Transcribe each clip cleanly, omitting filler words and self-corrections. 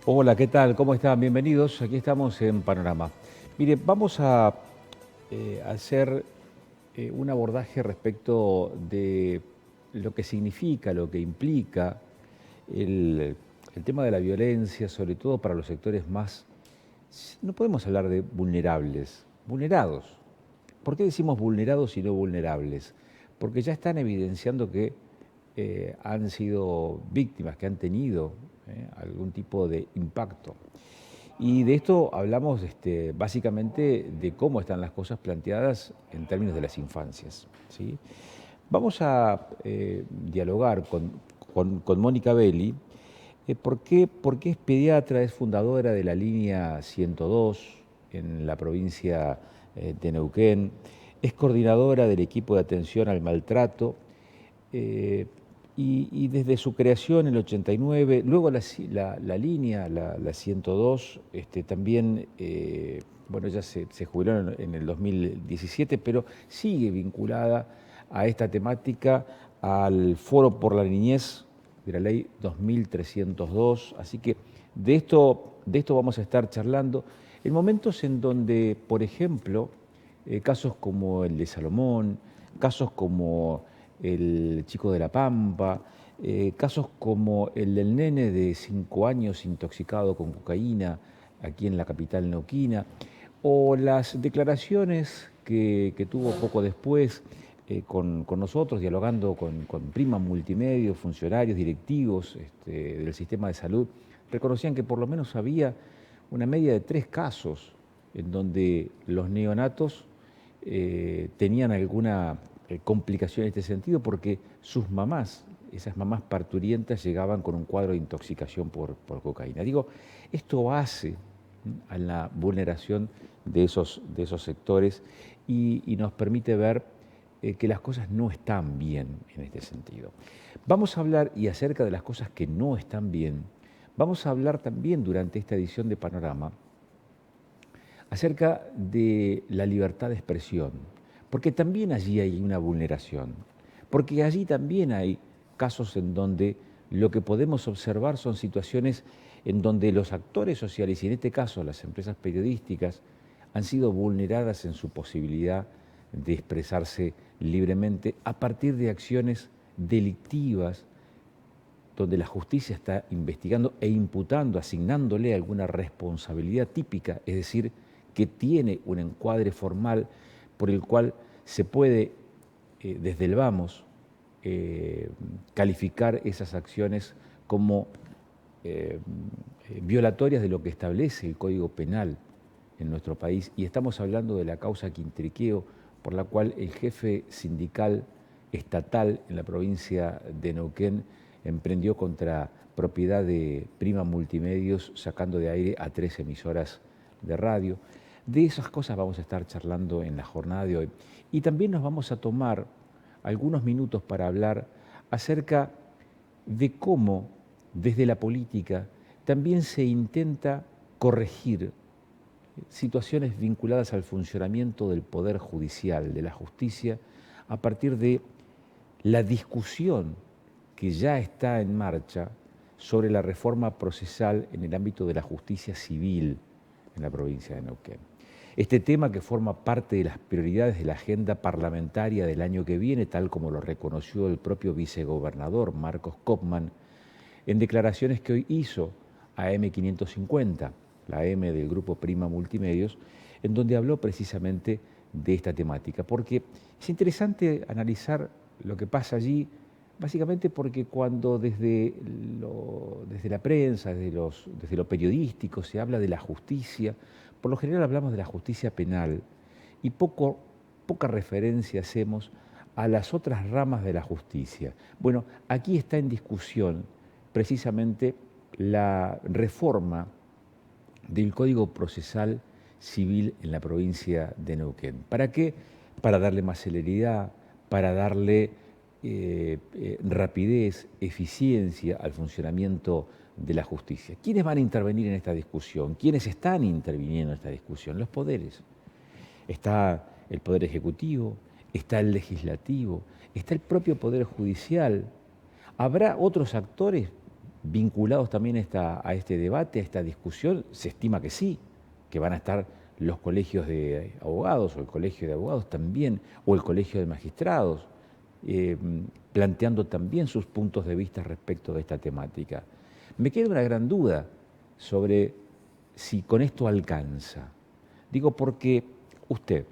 Hola, ¿qué tal? ¿Cómo están? Bienvenidos. Aquí estamos en Panorama. Mire, vamos a hacer un abordaje respecto de lo que significa, lo que implica el, el tema de la violencia, sobre todo para los sectores más, no podemos hablar de vulnerables, vulnerados. ¿Por qué decimos vulnerados y no vulnerables? Porque ya están evidenciando que han sido víctimas, que han tenido algún tipo de impacto. Y de esto hablamos básicamente de cómo están las cosas planteadas en términos de las infancias, ¿sí? Vamos a dialogar con Mónica Belli. ¿Por qué es pediatra? Es fundadora de la línea 102 en la provincia de Neuquén. Es coordinadora del equipo de atención al maltrato. eh, y desde su creación en el 89, luego la línea, la 102, también, bueno, ya se jubiló en el 2017, pero sigue vinculada a esta temática, al Foro por la Niñez de la Ley 2302. Así que de esto vamos a estar charlando en momentos en donde, por ejemplo, casos como el de Salomón, casos como el chico de La Pampa, casos como el del nene de 5 años intoxicado con cocaína aquí en la capital neuquina, o las declaraciones que tuvo poco después con nosotros, dialogando con Prima Multimedios, funcionarios, directivos del sistema de salud, reconocían que por lo menos había una media de 3 casos en donde los neonatos tenían alguna complicación en este sentido porque sus mamás, esas mamás parturientas, llegaban con un cuadro de intoxicación por cocaína. Digo, esto hace a la vulneración de esos sectores y nos permite ver que las cosas no están bien en este sentido. Vamos a hablar, y acerca de las cosas que no están bien, vamos a hablar también durante esta edición de Panorama acerca de la libertad de expresión, porque también allí hay una vulneración, porque allí también hay casos en donde lo que podemos observar son situaciones en donde los actores sociales, y en este caso las empresas periodísticas, han sido vulneradas en su posibilidad de expresarse libremente a partir de acciones delictivas donde la justicia está investigando e imputando, asignándole alguna responsabilidad típica, es decir, que tiene un encuadre formal por el cual se puede, desde el vamos, calificar esas acciones como violatorias de lo que establece el Código Penal en nuestro país. Y estamos hablando de la causa Quintriqueo, por la cual el jefe sindical estatal en la provincia de Neuquén emprendió contra propiedad de Prima Multimedios, sacando de aire a 3 emisoras de radio. De esas cosas vamos a estar charlando en la jornada de hoy. Y también nos vamos a tomar algunos minutos para hablar acerca de cómo desde la política también se intenta corregir situaciones vinculadas al funcionamiento del Poder Judicial, de la justicia, a partir de la discusión que ya está en marcha sobre la reforma procesal en el ámbito de la justicia civil en la provincia de Neuquén. Este tema, que forma parte de las prioridades de la agenda parlamentaria del año que viene, tal como lo reconoció el propio vicegobernador Marcos Kopman en declaraciones que hoy hizo a M550, la M del grupo Prima Multimedios, en donde habló precisamente de esta temática, porque es interesante analizar lo que pasa allí, básicamente porque cuando desde la prensa, desde lo periodístico, se habla de la justicia, por lo general hablamos de la justicia penal y poca referencia hacemos a las otras ramas de la justicia. Bueno, aquí está en discusión precisamente la reforma del Código Procesal Civil en la provincia de Neuquén. ¿Para qué? Para darle más celeridad, para darle rapidez, eficiencia al funcionamiento de la justicia. ¿Quiénes van a intervenir en esta discusión? ¿Quiénes están interviniendo en esta discusión? Los poderes. Está el Poder Ejecutivo, está el Legislativo, está el propio Poder Judicial. ¿Habrá otros actores? vinculados también a este debate, a esta discusión? Se estima que sí, que van a estar los colegios de abogados o el colegio de abogados también, o el colegio de magistrados, eh, planteando también sus puntos de vista respecto de esta temática. Me queda una gran duda sobre si con esto alcanza. Digo porque usted,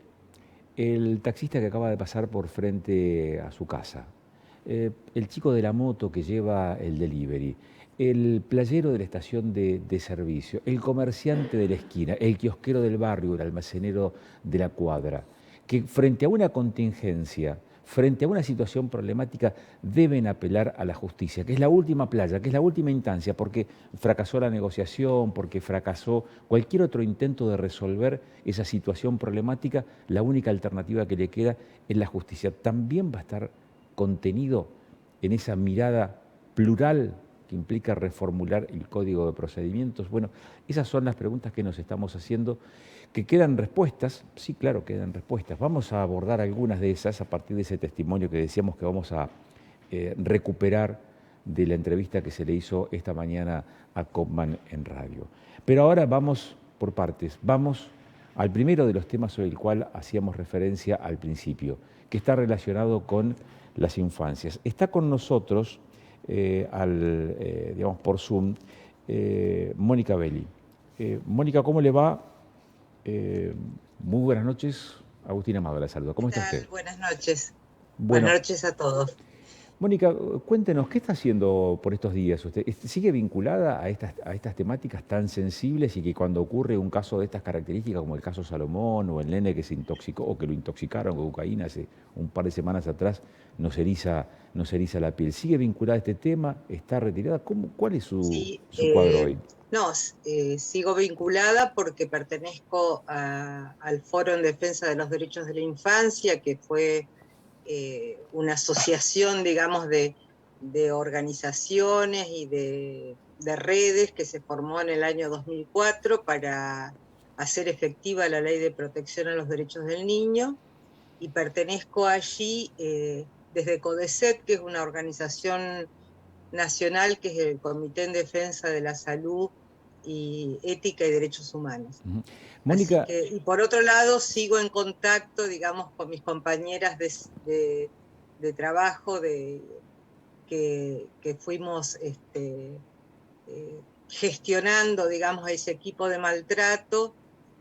el taxista que acaba de pasar por frente a su casa, el chico de la moto que lleva el delivery, el playero de la estación de servicio, el comerciante de la esquina, el kiosquero del barrio, el almacenero de la cuadra, que frente a una contingencia, frente a una situación problemática, deben apelar a la justicia, que es la última playa, que es la última instancia, porque fracasó la negociación, porque fracasó cualquier otro intento de resolver esa situación problemática, la única alternativa que le queda es la justicia. También va a estar contenido en esa mirada plural que implica reformular el Código de Procedimientos. Bueno, esas son las preguntas que nos estamos haciendo, que quedan respuestas. Sí, claro, quedan respuestas. Vamos a abordar algunas de esas a partir de ese testimonio que decíamos que vamos a recuperar de la entrevista que se le hizo esta mañana a Kopman en radio. Pero ahora vamos por partes. Vamos al primero de los temas sobre el cual hacíamos referencia al principio, que está relacionado con las infancias. Está con nosotros, digamos por Zoom, Mónica Belli. Mónica, ¿cómo le va? Muy buenas noches. Agustín Amado la saluda. ¿Cómo ¿Qué está usted? tal? Buenas noches. Bueno, Buenas noches a todos. Mónica, cuéntenos, ¿qué está haciendo por estos días usted? ¿Sigue vinculada a estas temáticas tan sensibles y que cuando ocurre un caso de estas características, como el caso Salomón o el nene que se intoxicó o que lo intoxicaron con cocaína hace un par de semanas atrás, nos eriza la piel? ¿Sigue vinculada a este tema? ¿Está retirada? ¿Cuál es Sí, su cuadro hoy? no, sigo vinculada porque pertenezco al Foro en Defensa de los Derechos de la Infancia, que fue una asociación, digamos, de organizaciones y de redes que se formó en el año 2004 para hacer efectiva la Ley de Protección a los Derechos del Niño, y pertenezco allí desde CODECET, que es una organización nacional, que es el Comité en Defensa de la Salud y Ética y Derechos Humanos. Ujú. Así Mónica, que, y por otro lado, sigo en contacto, digamos, con mis compañeras de trabajo, que fuimos gestionando, digamos, ese equipo de maltrato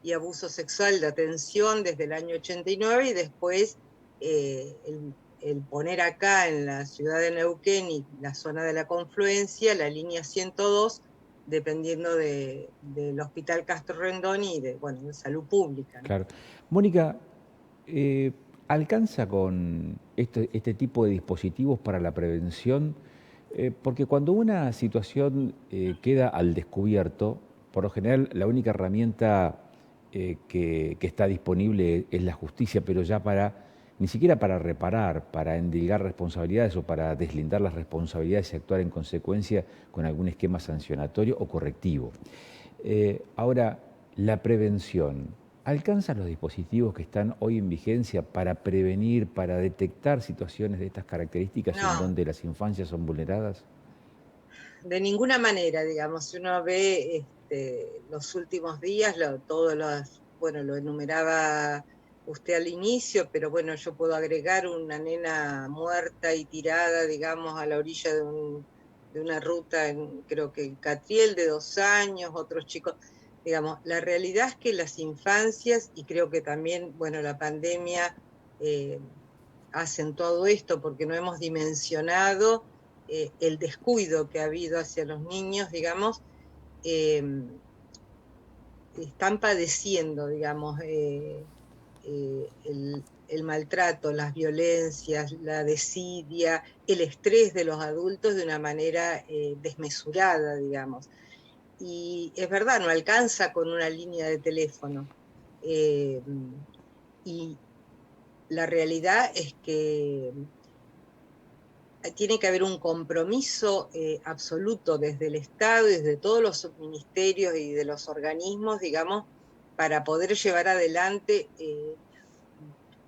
y abuso sexual de atención desde el año 89, y después el poner acá en la ciudad de Neuquén y la zona de la confluencia la línea 102, dependiendo del Hospital Castro Rendón y bueno, de salud pública, ¿no? claro. Mónica, eh, ¿alcanza con este tipo de dispositivos para la prevención? Porque cuando una situación queda al descubierto, por lo general la única herramienta que está disponible es la justicia, pero ya ni siquiera para reparar, para endilgar responsabilidades o para deslindar las responsabilidades y actuar en consecuencia con algún esquema sancionatorio o correctivo. Ahora, la prevención, ¿alcanzan los dispositivos que están hoy en vigencia para prevenir, para detectar situaciones de estas características en No, donde las infancias son vulneradas? de ninguna manera, digamos. Si uno ve los últimos días, todos los, bueno, lo enumeraba usted al inicio, pero bueno, yo puedo agregar una nena muerta y tirada, digamos, a la orilla de una ruta, creo que en Catriel, de 2 años, otros chicos. Digamos, la realidad es que las infancias, y creo que también, bueno, la pandemia eh, ha acentuado esto, porque no hemos dimensionado el descuido que ha habido hacia los niños, digamos, eh, están padeciendo, digamos, el maltrato, las violencias, la desidia, el estrés de los adultos de una manera desmesurada, digamos. Y es verdad, no alcanza con una línea de teléfono. Eh, y la realidad es que tiene que haber un compromiso absoluto desde el Estado y desde todos los subministerios y de los organismos, digamos, para poder llevar adelante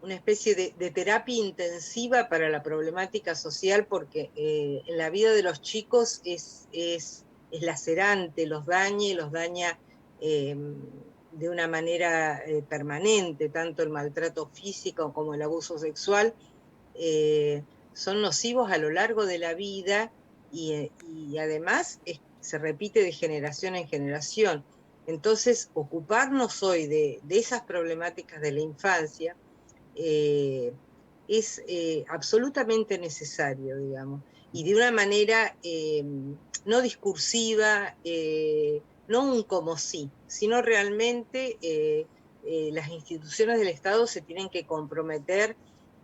una especie de terapia intensiva para la problemática social, porque en la vida de los chicos es lacerante, los daña y los daña de una manera permanente, tanto el maltrato físico como el abuso sexual. Son nocivos a lo largo de la vida y además se repite de generación en generación. Entonces, ocuparnos hoy de esas problemáticas de la infancia es absolutamente necesario, digamos, y de una manera no discursiva, no un como sí, sino realmente las instituciones del Estado se tienen que comprometer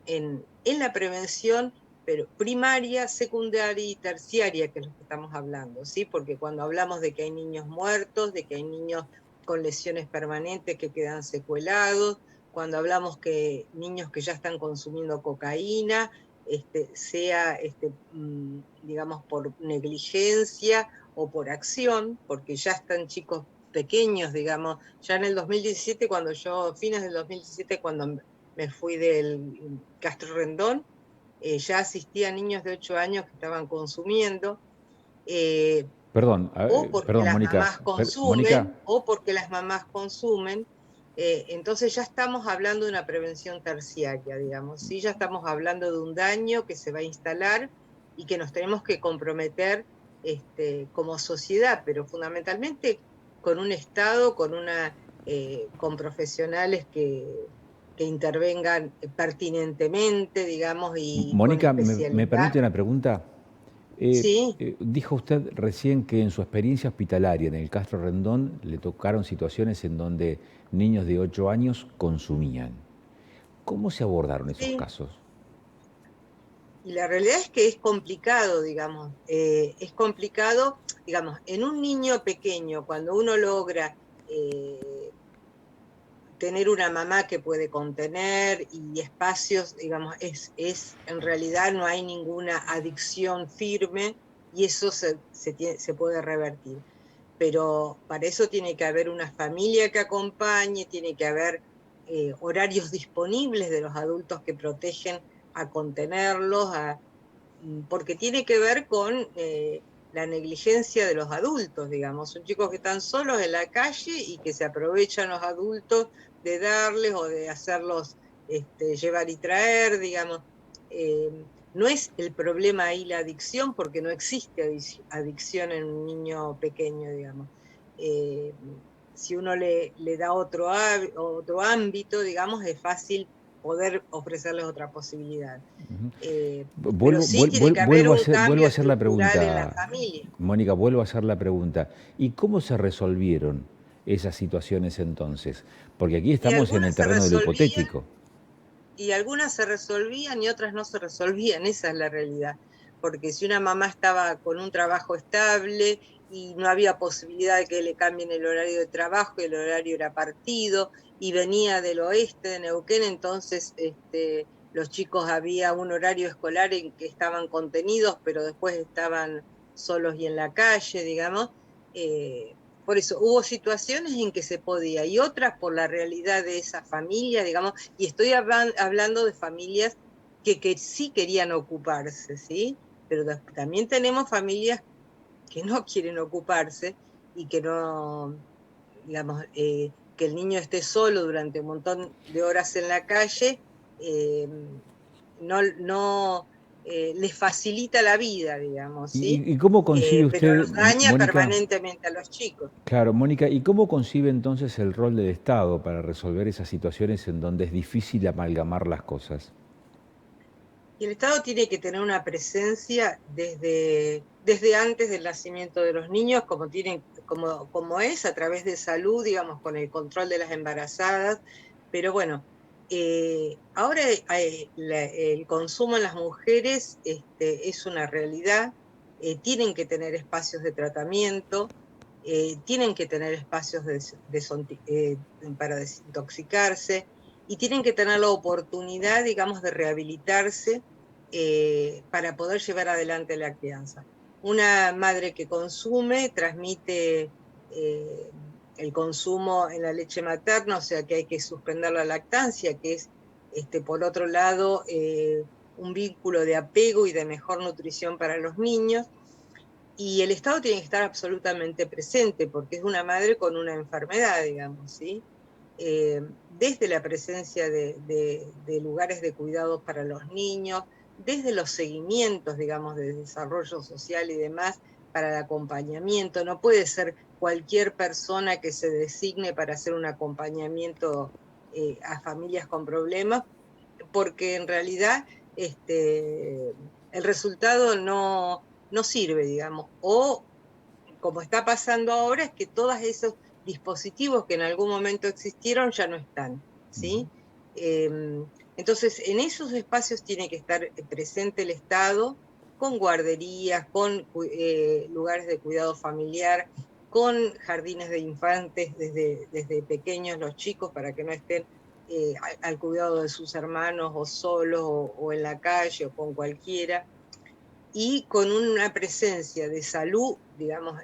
en la prevención, pero primaria, secundaria y terciaria, que es lo que estamos hablando, ¿sí? Porque cuando hablamos de que hay niños muertos, de que hay niños con lesiones permanentes que quedan secuelados, cuando hablamos que niños que ya están consumiendo cocaína, sea, digamos, por negligencia o por acción, porque ya están chicos pequeños, digamos, ya en el 2017, fines del 2017, cuando me fui del Castro Rendón, ya asistía a niños de 8 años que estaban consumiendo, Perdón, o porque perdón, las Mónica. mamás Mónica, consumen, entonces ya estamos hablando de una prevención terciaria, digamos, ¿sí? Ya estamos hablando de un daño que se va a instalar y que nos tenemos que comprometer como sociedad, pero fundamentalmente con un Estado, con profesionales que intervengan pertinentemente, digamos, y con Mónica, ¿me especialidad. permite una pregunta? Sí, Dijo usted recién que en su experiencia hospitalaria en el Castro Rendón le tocaron situaciones en donde niños de 8 años consumían. ¿Cómo se abordaron esos sí. casos? Y la realidad es que es complicado, digamos, en un niño pequeño, cuando uno logra eh, tener una mamá que puede contener y espacios, digamos, en realidad no hay ninguna adicción firme y eso se puede revertir. Pero para eso tiene que haber una familia que acompañe, tiene que haber horarios disponibles de los adultos que protegen a contenerlos, porque tiene que ver con la negligencia de los adultos, digamos. Son chicos que están solos en la calle y que se aprovechan los adultos de darles o de hacerlos llevar y traer, digamos. No es el problema ahí la adicción, porque no existe adicción en un niño pequeño, digamos. Eh, si uno le da otro ámbito, digamos, es fácil poder ofrecerles otra posibilidad. Pero sí tiene que haber un Vuelvo cambio a hacer la estructural en la pregunta, familia. Mónica, vuelvo a hacer la pregunta. ¿Y cómo se resolvieron esas situaciones entonces? Porque aquí Y estamos en el algunas se terreno de lo resolvían, hipotético. y algunas se resolvían y otras no se resolvían, esa es la realidad. Porque si una mamá estaba con un trabajo estable y no había posibilidad de que le cambien el horario de trabajo, y el horario era partido, y venía del oeste de Neuquén, entonces los chicos había un horario escolar en que estaban contenidos, pero después estaban solos y en la calle, digamos. Por eso hubo situaciones en que se podía y otras por la realidad de esa familia, digamos, y estoy hablando de familias que sí querían ocuparse, ¿sí? Pero también tenemos familias que no quieren ocuparse y que no, digamos, que el niño esté solo durante un montón de horas en la calle, eh, no les facilita la vida, digamos, ¿sí? Y cómo concibe Pero usted, los daña Mónica? permanentemente a los chicos. Claro, Mónica, ¿y cómo concibe entonces el rol del Estado para resolver esas situaciones en donde es difícil amalgamar las cosas? Y el Estado tiene que tener una presencia desde antes del nacimiento de los niños, como es, a través de salud, digamos, con el control de las embarazadas. Pero bueno, ahora el consumo en las mujeres es una realidad. Tienen que tener espacios de tratamiento, tienen que tener espacios para desintoxicarse y tienen que tener la oportunidad, digamos, de rehabilitarse para poder llevar adelante la crianza. Una madre que consume transmite el consumo en la leche materna, o sea que hay que suspender la lactancia, que es por otro lado, un vínculo de apego y de mejor nutrición para los niños. Y el Estado tiene que estar absolutamente presente, porque es una madre con una enfermedad, digamos, ¿sí? Desde la presencia de lugares de cuidados para los niños, desde los seguimientos, digamos, de desarrollo social y demás, para el acompañamiento. No puede ser cualquier persona que se designe para hacer un acompañamiento a familias con problemas, porque en realidad el resultado no sirve, digamos. O, como está pasando ahora, es que todos esos dispositivos que en algún momento existieron ya no están, ¿sí? Entonces, en esos espacios tiene que estar presente el Estado, con guarderías, con lugares de cuidado familiar, con jardines de infantes desde pequeños los chicos, para que no estén al cuidado de sus hermanos o solos o en la calle o con cualquiera, y con una presencia de salud, digamos,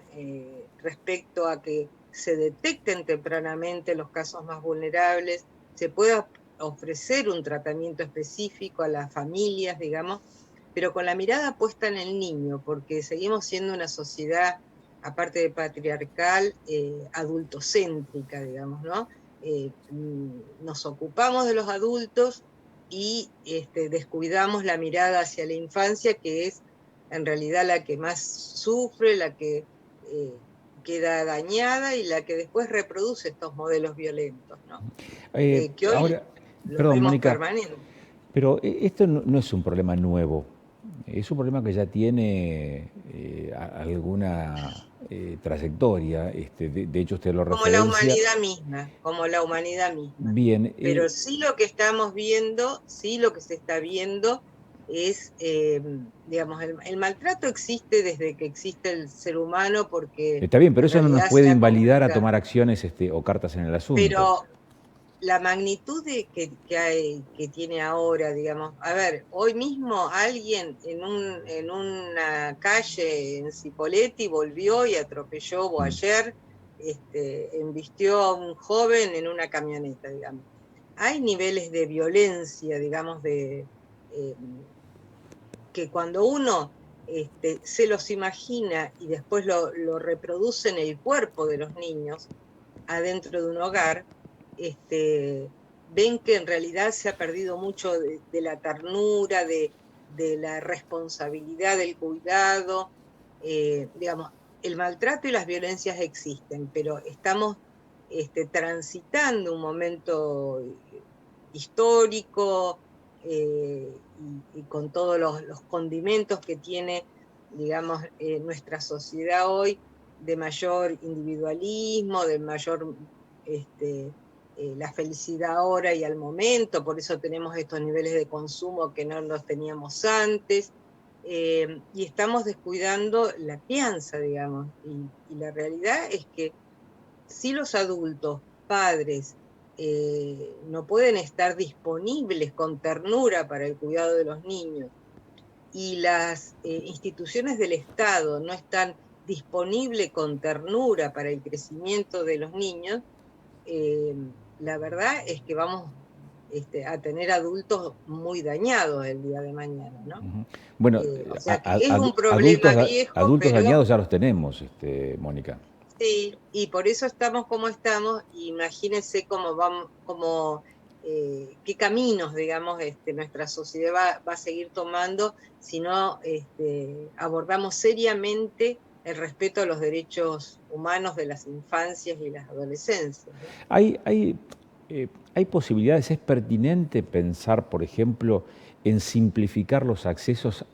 respecto a que se detecten tempranamente los casos más vulnerables, se pueda ofrecer un tratamiento específico a las familias, digamos, pero con la mirada puesta en el niño, porque seguimos siendo una sociedad, aparte de patriarcal, adultocéntrica, digamos, ¿no? Nos ocupamos de los adultos y descuidamos la mirada hacia la infancia, que es en realidad la que más sufre, la que queda dañada y la que después reproduce estos modelos violentos, ¿no? Que hoy Ahora, los perdón, vemos Mónica, permanentes. pero esto no es un problema nuevo, es un problema que ya tiene alguna trayectoria. De hecho, usted lo referencia. Como la humanidad misma. Bien, Pero sí lo que estamos viendo, sí lo que se está viendo es, digamos, el maltrato existe desde que existe el ser humano, porque está bien, pero en eso no nos realidad puede se ha invalidar a complicado. tomar acciones o cartas en el asunto. Pero la magnitud que tiene ahora, digamos, a ver, hoy mismo alguien en una calle en Cipolletti volvió y atropelló, o ayer embistió a un joven en una camioneta, digamos. Hay niveles de violencia, digamos, que cuando uno se los imagina y después lo reproduce en el cuerpo de los niños, adentro de un hogar, ven que en realidad se ha perdido mucho de la ternura, de la responsabilidad del cuidado. Digamos, el maltrato y las violencias existen, pero estamos transitando un momento histórico, y con todos los condimentos que tiene, digamos, nuestra sociedad hoy, de mayor individualismo, de mayor la felicidad ahora y al momento. Por eso tenemos estos niveles de consumo que no los teníamos antes, y estamos descuidando la crianza, digamos, y la realidad es que si los adultos, padres, no pueden estar disponibles con ternura para el cuidado de los niños, y las instituciones del Estado no están disponibles con ternura para el crecimiento de los niños, la verdad es que vamos a tener adultos muy dañados el día de mañana, ¿no? Bueno, O sea que es un problema viejo, adultos pero dañados ya los tenemos, Mónica. sí, y por eso estamos como estamos. Imagínense cómo vamos, qué caminos, digamos, nuestra sociedad va a seguir tomando si no abordamos seriamente el respeto a los derechos humanos de las infancias y las adolescencias, ¿no? Hay posibilidades, es pertinente pensar, por ejemplo, en simplificar los accesos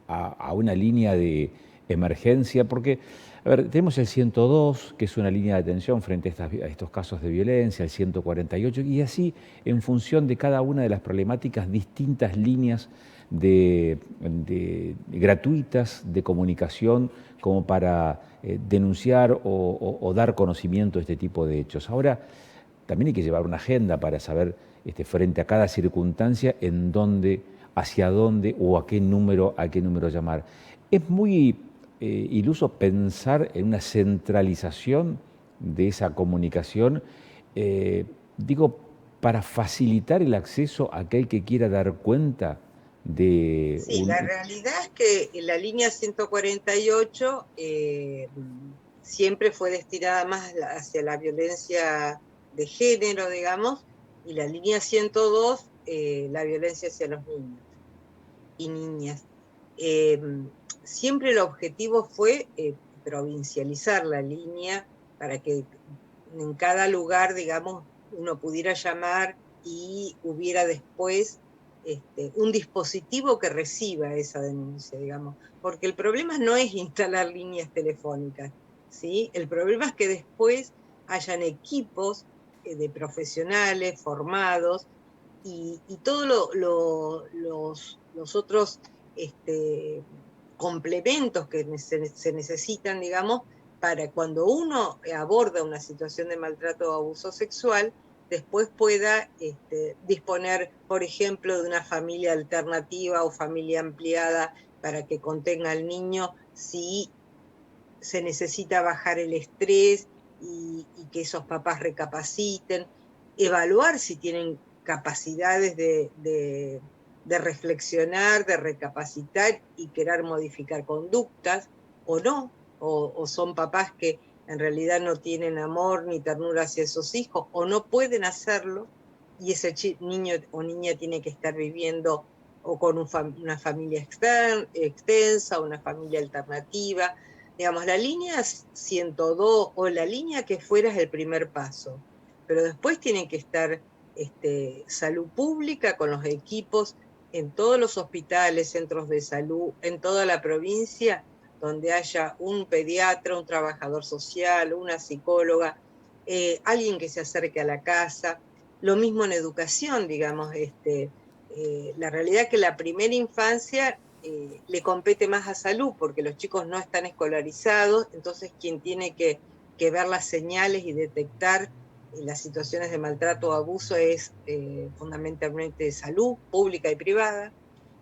a una línea de emergencia, porque, a ver, tenemos el 102, que es una línea de atención frente a estos casos de violencia, el 148, y así, en función de cada una de las problemáticas, distintas líneas gratuitas de comunicación como para denunciar o dar conocimiento de este tipo de hechos. Ahora, también hay que llevar una agenda para saber, frente a cada circunstancia, en dónde, hacia dónde o a qué número llamar. Es muy iluso pensar en una centralización de esa comunicación, digo, para facilitar el acceso a aquel que quiera dar cuenta de Sí, la realidad es que la línea 148 siempre fue destinada más hacia la violencia de género, digamos, y la línea 102, la violencia hacia los niños y niñas. Eh, Siempre el objetivo fue provincializar la línea para que en cada lugar, digamos, uno pudiera llamar y hubiera después un dispositivo que reciba esa denuncia, digamos, porque el problema no es instalar líneas telefónicas, ¿sí? El problema es que después hayan equipos de profesionales formados y todos los otros complementos que se necesitan, digamos, para cuando uno aborda una situación de maltrato o abuso sexual, después pueda disponer, por ejemplo, de una familia alternativa o familia ampliada para que contenga al niño si se necesita bajar el estrés y que esos papás recapaciten, evaluar si tienen capacidades de reflexionar, de recapacitar y querer modificar conductas o no, o son papás que en realidad no tienen amor ni ternura hacia esos hijos o no pueden hacerlo y ese niño o niña tiene que estar viviendo o con una familia extensa, una familia alternativa. Digamos, la línea 102 o la línea que fuera es el primer paso, pero después tienen que estar salud pública con los equipos en todos los hospitales, centros de salud, en toda la provincia, donde haya un pediatra, un trabajador social, una psicóloga, alguien que se acerque a la casa. Lo mismo en educación, digamos, la realidad es que la primera infancia le compete más a salud, porque los chicos no están escolarizados, entonces quien tiene que ver las señales y detectar las situaciones de maltrato o abuso es fundamentalmente de salud pública y privada,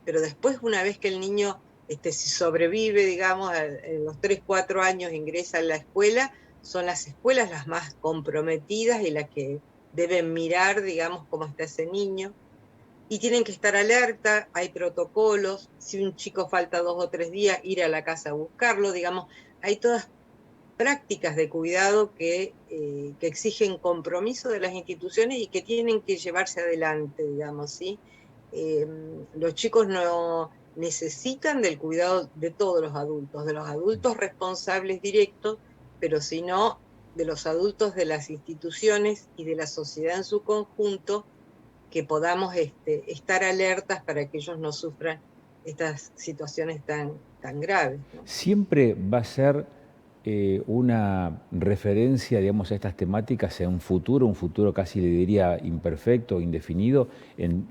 pero después una vez que el niño si sobrevive, digamos, a los 3, 4 años ingresa a la escuela, son las escuelas las más comprometidas y las que deben mirar, digamos, cómo está ese niño y tienen que estar alerta, hay protocolos, si un chico falta 2 o 3 días, ir a la casa a buscarlo, digamos, hay todas prácticas de cuidado que exigen compromiso de las instituciones y que tienen que llevarse adelante, digamos, ¿sí? Los chicos no necesitan del cuidado de los adultos responsables directos, pero sino de los adultos de las instituciones y de la sociedad en su conjunto, que podamos estar alertas para que ellos no sufran estas situaciones tan graves, ¿no? siempre va a ser una referencia, digamos, a estas temáticas en un futuro casi le diría imperfecto, indefinido,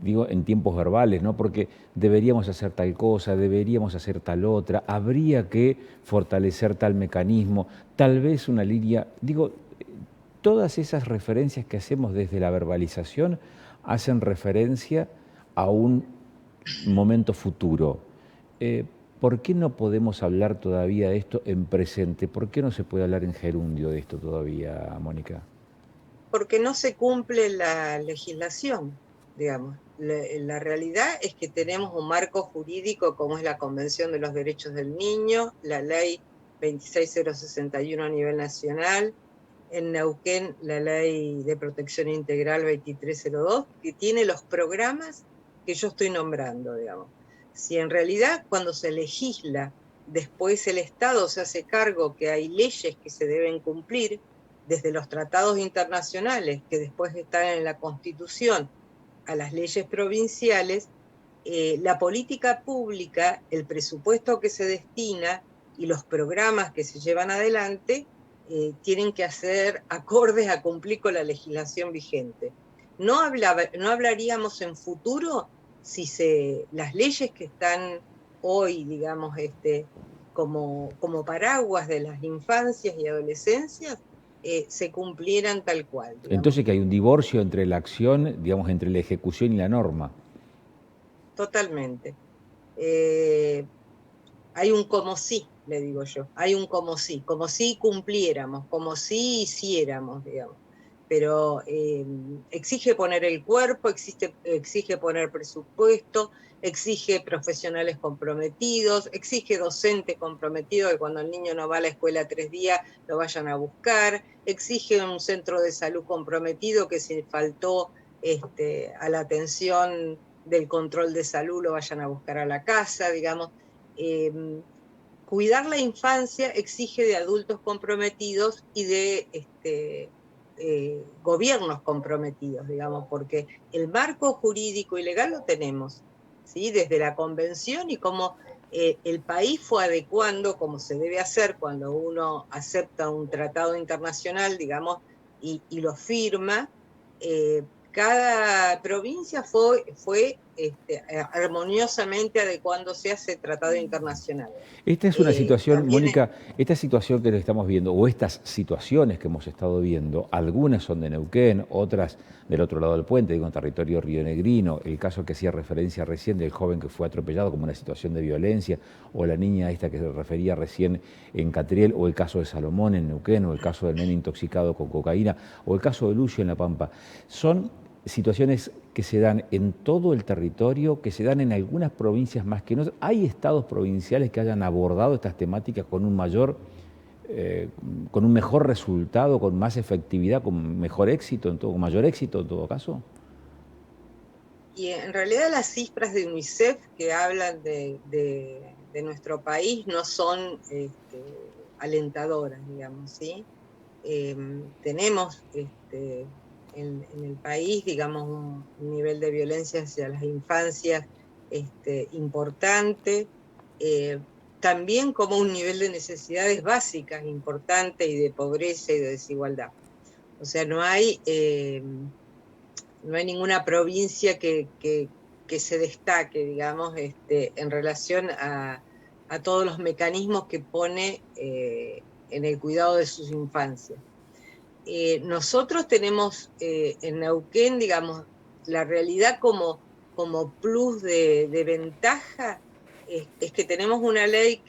digo, en tiempos verbales, ¿no? Porque deberíamos hacer tal cosa, deberíamos hacer tal otra, habría que fortalecer tal mecanismo, tal vez una línea, digo, todas esas referencias que hacemos desde la verbalización hacen referencia a un momento futuro. Eh, ¿Por qué no podemos hablar todavía de esto en presente? ¿Por qué no se puede hablar en gerundio de esto todavía, Mónica? Porque no se cumple la legislación, digamos. La realidad es que tenemos un marco jurídico como es la Convención de los Derechos del Niño, la Ley 26061 a nivel nacional, en Neuquén la Ley de Protección Integral 2302, que tiene los programas que yo estoy nombrando, digamos. Si en realidad cuando se legisla, después el Estado se hace cargo que hay leyes que se deben cumplir, desde los tratados internacionales, que después están en la Constitución, a las leyes provinciales, la política pública, el presupuesto que se destina y los programas que se llevan adelante tienen que hacer acordes a cumplir con la legislación vigente. No hablaríamos en futuro si las leyes que están hoy, digamos, como paraguas de las infancias y adolescencias, se cumplieran tal cual, digamos. Entonces que hay un divorcio entre la acción, digamos, entre la ejecución y la norma. Totalmente. Hay un como sí, le digo yo, hay un como si cumpliéramos, como si hiciéramos, digamos. pero exige poner el cuerpo, exige poner presupuesto, exige profesionales comprometidos, exige docente comprometido que cuando el niño no va a la escuela 3 días lo vayan a buscar, exige un centro de salud comprometido que si faltó a la atención del control de salud lo vayan a buscar a la casa, digamos. Cuidar la infancia exige de adultos comprometidos y de gobiernos comprometidos, digamos, porque el marco jurídico y legal lo tenemos, ¿sí? Desde la convención y cómo el país fue adecuando, como se debe hacer cuando uno acepta un tratado internacional, digamos, y lo firma, cada provincia fue armoniosamente adecuándose a ese tratado internacional. Esta es una situación, También Mónica, esta situación que estamos viendo, o estas situaciones que hemos estado viendo, algunas son de Neuquén, otras del otro lado del puente, digo, en territorio rionegrino, el caso que hacía referencia recién del joven que fue atropellado como una situación de violencia, o la niña esta que se refería recién en Catriel, o el caso de Salomón en Neuquén, o el caso del nene intoxicado con cocaína, o el caso de Lucio en La Pampa, son situaciones que se dan en todo el territorio, que se dan en algunas provincias más que en otras. ¿Hay estados provinciales que hayan abordado estas temáticas con un con un mejor resultado, con más efectividad, con mejor éxito, con mayor éxito en todo caso? Y en realidad las cifras de UNICEF que hablan de nuestro país no son alentadoras, digamos, ¿sí? Tenemos en el país, digamos, un nivel de violencia hacia las infancias importante, también como un nivel de necesidades básicas importante y de pobreza y de desigualdad. O sea, no hay ninguna provincia que se destaque, digamos, en relación a todos los mecanismos que pone en el cuidado de sus infancias. Nosotros tenemos en Neuquén, digamos, la realidad como plus de ventaja es que tenemos una ley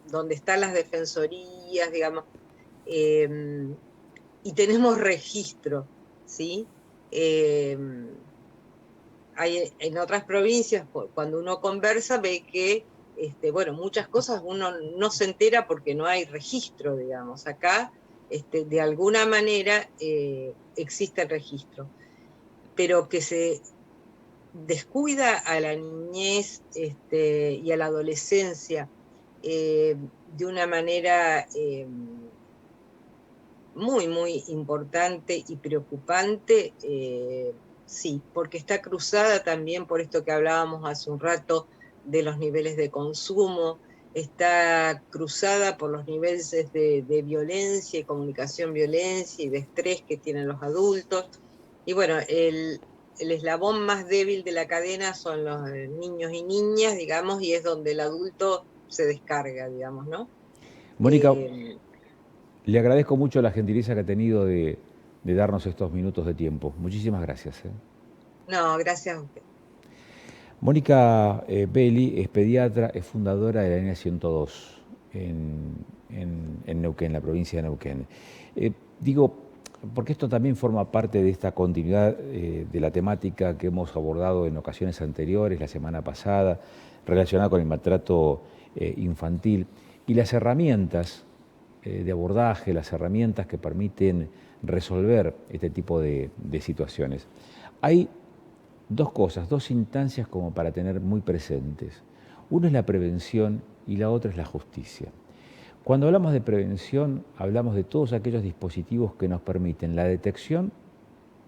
donde están las defensorías, digamos, y tenemos registro, ¿sí? En otras provincias, cuando uno conversa, ve que bueno, muchas cosas uno no se entera porque no hay registro, digamos. Acá, de alguna manera, existe el registro, pero que se descuida a la niñez y a la adolescencia de una manera muy, muy importante y preocupante, sí, porque está cruzada también por esto que hablábamos hace un rato de los niveles de consumo, está cruzada por los niveles de violencia y comunicación violencia y de estrés que tienen los adultos. Y bueno, el eslabón más débil de la cadena son los niños y niñas, digamos, y es donde el adulto se descarga, digamos, ¿no? Mónica, le agradezco mucho la gentileza que ha tenido de darnos estos minutos de tiempo. Muchísimas gracias. No, gracias a usted. Mónica Belli es pediatra, es fundadora de la línea 102 en Neuquén, la provincia de Neuquén. Digo, porque esto también forma parte de esta continuidad de la temática que hemos abordado en ocasiones anteriores, la semana pasada, relacionada con el maltrato infantil y las herramientas de abordaje, las herramientas que permiten resolver este tipo de situaciones. Hay dos cosas, dos instancias como para tener muy presentes. Una es la prevención y la otra es la justicia. Cuando hablamos de prevención, hablamos de todos aquellos dispositivos que nos permiten la detección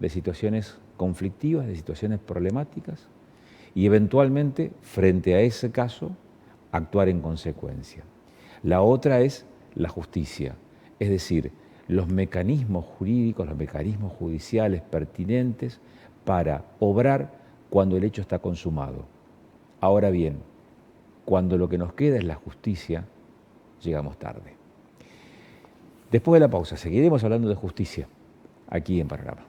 de situaciones conflictivas, de situaciones problemáticas, y eventualmente, frente a ese caso, actuar en consecuencia. La otra es la justicia, es decir, los mecanismos jurídicos, los mecanismos judiciales pertinentes para obrar cuando el hecho está consumado. Ahora bien, cuando lo que nos queda es la justicia, llegamos tarde. Después de la pausa, seguiremos hablando de justicia aquí en Panorama.